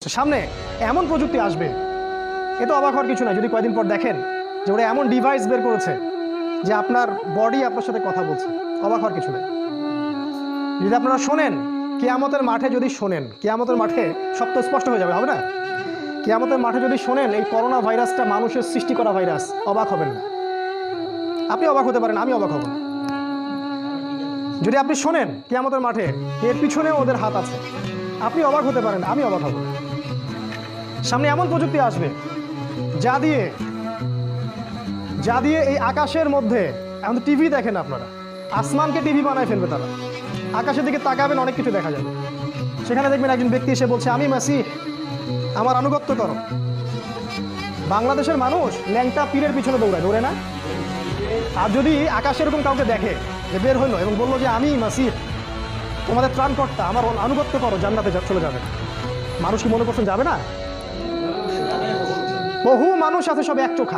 সামনে এমন প্রযুক্তি আসবে, এ তো অবাক হওয়ার কিছু না যদি কয়েকদিন পর দেখেন যে ওরা এমন ডিভাইস বের করেছে যে আপনার বডি আপনার সাথে কথা বলছে। অবাক হওয়ার কিছু নেই। যদি আপনারা শোনেন কিয়ামতের মাঠে, যদি শোনেন কিয়ামতের মাঠে সব তো স্পষ্ট হয়ে যাবে, হবে না? কিয়ামতের মাঠে যদি শোনেন এই করোনা ভাইরাসটা মানুষের সৃষ্টি করা ভাইরাস, অবাক হবেন না। আপনি অবাক হতে পারেন, আমি অবাক হব না। যদি আপনি শোনেন কিয়ামতের মাঠে এর পিছনে ওদের হাত আছে, আপনি অবাক হতে পারেন, আমি অবাক হব না। সামনে এমন প্রযুক্তি আসবে যা দিয়ে এই আকাশের মধ্যে, এখন তো টিভি দেখেন আপনারা, আসমানকে টিভি বানায় ফেলবে তারা। আকাশের দিকে তাকাবেন, অনেক কিছু দেখা যাবে। সেখানে দেখবেন একজন ব্যক্তি এসে বলছে, আমি মাসিহ, আমার আনুগত্য করো। বাংলাদেশের মানুষ ল্যাংটা পীরের পিছনে দৌড়ে না? আর যদি আকাশে এরকম কাউকে দেখে যে বের হইলো এবং বললো যে আমি মাসিহ, তোমাদের ত্রাণকর্তা, আমার আনুগত্য করো, জান্নাতে চলে যাবে, মানুষ কি মনে করছেন যাবে না? বহু মানুষ আছে সব এক চোখা।